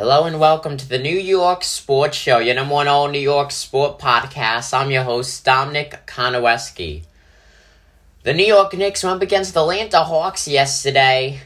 Hello and welcome to the New York Sports Show, your number one all New York sport podcast. I'm your host, Dominic Konowski. The New York Knicks went up against the Atlanta Hawks yesterday,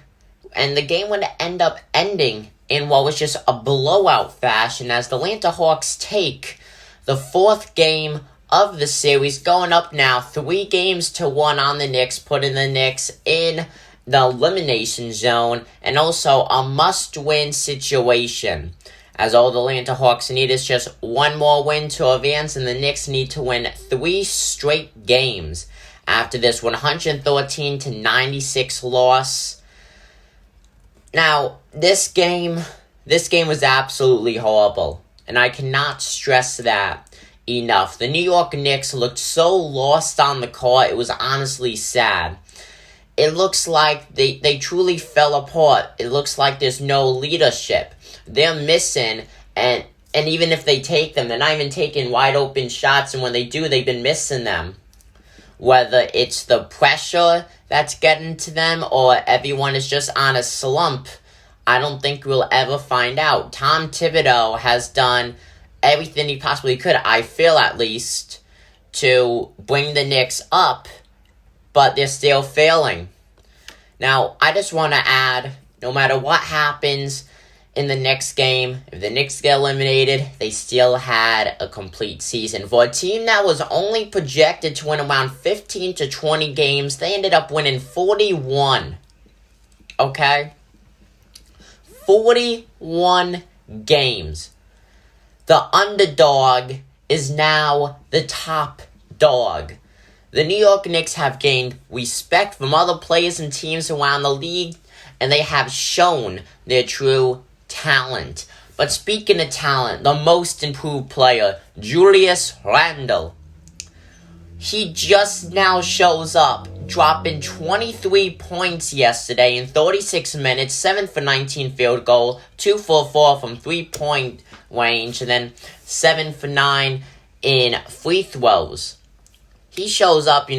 and the game would end up ending in what was just a blowout fashion as the Atlanta Hawks take the fourth game of the series, going up now 3-1 on the Knicks, putting the Knicks in the elimination zone, and also a must-win situation, as all the Atlanta Hawks need is just one more win to advance, and the Knicks need to win 3 straight games after this 113-96 loss. Now, this game was absolutely horrible, and I cannot stress that enough. The New York Knicks looked so lost on the court, it was honestly sad. It looks like they truly fell apart. It looks like there's no leadership. They're missing, and even if they take them, they're not even taking wide open shots, and when they do, they've been missing them. Whether it's the pressure that's getting to them or everyone is just on a slump, I don't think we'll ever find out. Tom Thibodeau has done everything he possibly could, I feel at least, to bring the Knicks up, but they're still failing. Now, I just want to add, no matter what happens in the next game, if the Knicks get eliminated, they still had a complete season. For a team that was only projected to win around 15 to 20 games, they ended up winning 41. Okay? 41 games. The underdog is now the top dog. The New York Knicks have gained respect from other players and teams around the league, and they have shown their true talent. But speaking of talent, the most improved player, Julius Randle, he just now shows up, dropping 23 points yesterday in 36 minutes, 7 for 19 field goal, 2 for 4 from 3-point range, and then 7 for 9 in free throws. He shows up,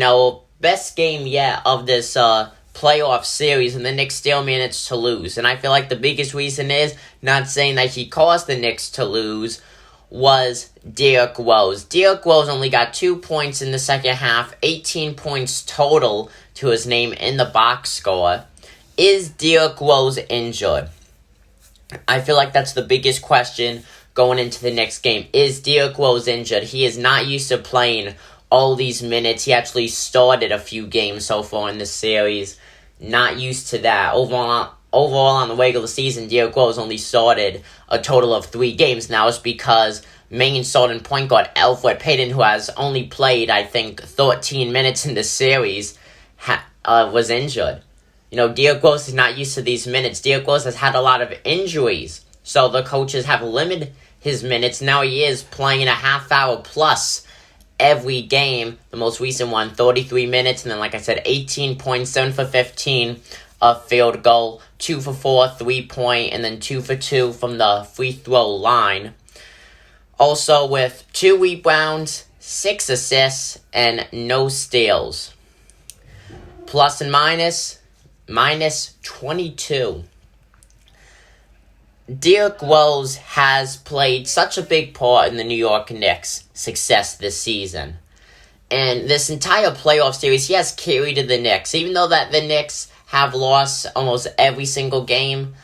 best game yet of this playoff series, and the Knicks still managed to lose. And I feel like the biggest reason is, not saying that he caused the Knicks to lose, was Derrick Rose. Derrick Rose only got 2 points in the second half, 18 points total to his name in the box score. Is Derrick Rose injured? I feel like that's the biggest question going into the next game. Is Derrick Rose injured? He is not used to playing all these minutes. He actually started a few games so far in this series. Not used to that. Overall on the regular season, Derrick Rose only started a total of 3 games. Now it's because main starting point guard Elfrid Payton, who has only played, I think, 13 minutes in this series, was injured. Derrick Rose is not used to these minutes. Derrick Rose has had a lot of injuries, so the coaches have limited his minutes. Now he is playing a half hour plus every game. The most recent one, 33 minutes, and then, like I said, 18 points, 7 for 15, a field goal, 2 for 4, 3-point, and then 2 for 2 from the free throw line. Also with 2 rebounds, 6 assists, and no steals. Plus and minus 22. Derrick Rose has played such a big part in the New York Knicks' success this season. And this entire playoff series, he has carried the Knicks. Even though that the Knicks have lost almost every single game,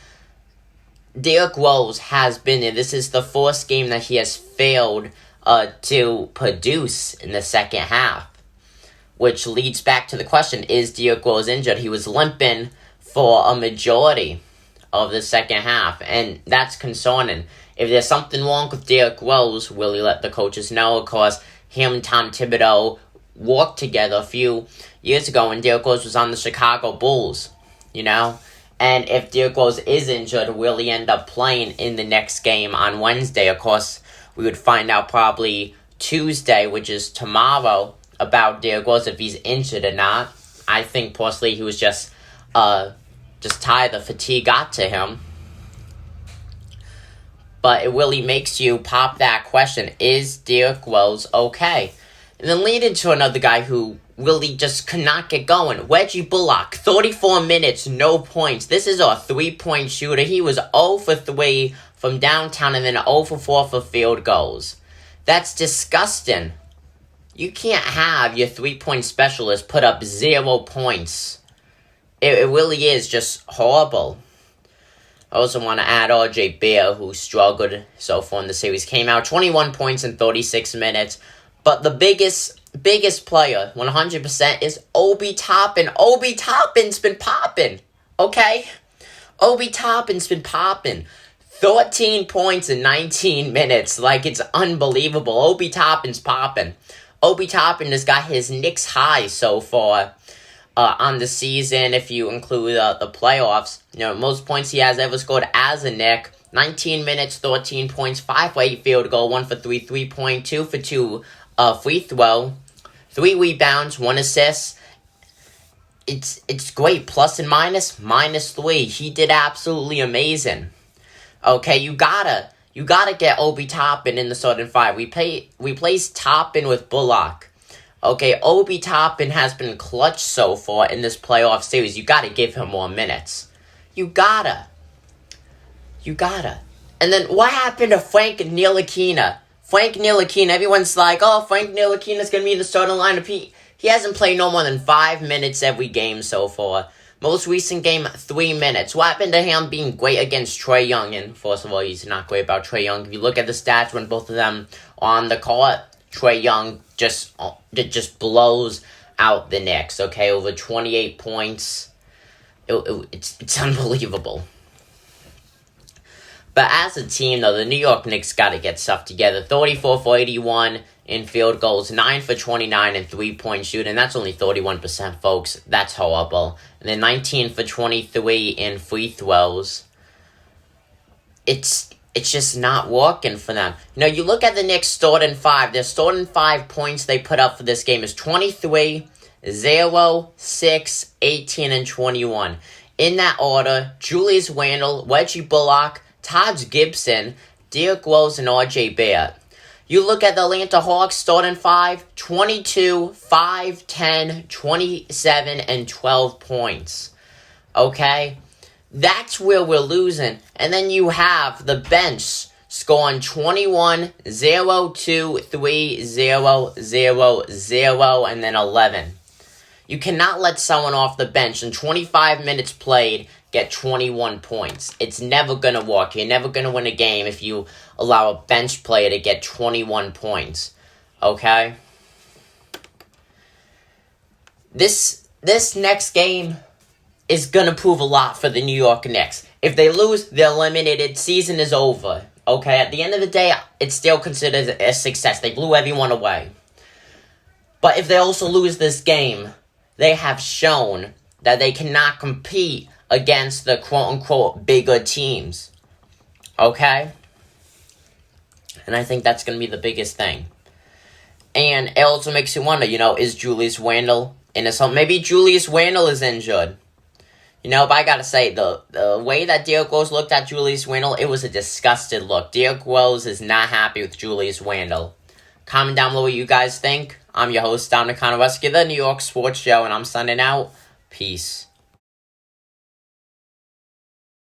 Derrick Rose has been there. This is the first game that he has failed to produce in the second half. Which leads back to the question, is Derrick Rose injured? He was limping for a majority of the second half, and that's concerning. If there's something wrong with Derrick Rose, will he let the coaches know? Of course, him and Tom Thibodeau worked together a few years ago when Derrick Rose was on the Chicago Bulls, And if Derrick Rose is injured, will he end up playing in the next game on Wednesday? Of course, we would find out probably Tuesday, which is tomorrow, about Derrick Rose, if he's injured or not. I think personally he was just tired. The fatigue got to him. But it really makes you pop that question, is Derrick Rose okay? And then lead into another guy who really just could not get going. Reggie Bullock, 34 minutes, no points. This is a 3-point shooter. He was 0 for 3 from downtown and then 0 for 4 for field goals. That's disgusting. You can't have your 3-point specialist put up 0 points. It really is just horrible. I also want to add R.J. Bear, who struggled so far in the series. Came out 21 points in 36 minutes. But the biggest player, 100%, is Obi Toppin. Obi Toppin's been popping, okay? Obi Toppin's been popping. 13 points in 19 minutes. Like, it's unbelievable. Obi Toppin's popping. Obi Toppin has got his Knicks high so far on the season, if you include the playoffs. You know, most points he has ever scored as a Knick. 19 minutes, 13 points, 5 for 8 field goal, 1 for 3 3-point, 2 for 2 free throw, 3 rebounds, 1 assist. It's great. Plus and minus, -3. He did absolutely amazing. Okay, you gotta get Obi Toppin in the starting 5. We placed Toppin with Bullock. Okay, Obi Toppin has been clutch so far in this playoff series. You gotta give him more minutes. You gotta. And then what happened to Frank Ntilikina? Frank Ntilikina, everyone's like, oh, Frank Ntilikina's going to be in the starting lineup. He hasn't played no more than 5 minutes every game so far. Most recent game, 3 minutes. What happened to him being great against Trae Young? And first of all, he's not great about Trae Young. If you look at the stats when both of them are on the court, Trae Young just blows out the Knicks, okay? Over 28 points. It's unbelievable. But as a team, though, the New York Knicks got to get stuff together. 34 for 81 in field goals, 9 for 29 in 3-point shooting. That's only 31%, folks. That's horrible. And then 19 for 23 in free throws. It's just not working for them. You know, you look at the Knicks starting 5. Their starting 5 points they put up for this game is 23, 0, 6, 18, and 21. In that order, Julius Randle, Reggie Bullock, Taj Gibson, Derrick Rose, and R.J. Barrett. You look at the Atlanta Hawks starting 5, 22, 5, 10, 27, and 12 points. Okay? That's where we're losing. And then you have the bench scoring 21, 0, 2, 3, 0, 0, 0, and then 11. You cannot let someone off the bench in 25 minutes played get 21 points. It's never going to work. You're never going to win a game if you allow a bench player to get 21 points. Okay? This next game is going to prove a lot for the New York Knicks. If they lose, they're eliminated. Season is over. Okay? At the end of the day, it's still considered a success. They blew everyone away. But if they also lose this game, they have shown that they cannot compete against the quote-unquote bigger teams. Okay? And I think that's going to be the biggest thing. And it also makes you wonder, is Julius Randle in his home? Maybe Julius Randle is injured. But I gotta say, the way that Derrick Rose looked at Julius Randle, it was a disgusted look. Derrick Rose is not happy with Julius Randle. Comment down below what you guys think. I'm your host, Dominic Conowski, the New York Sports Show, and I'm signing out. Peace.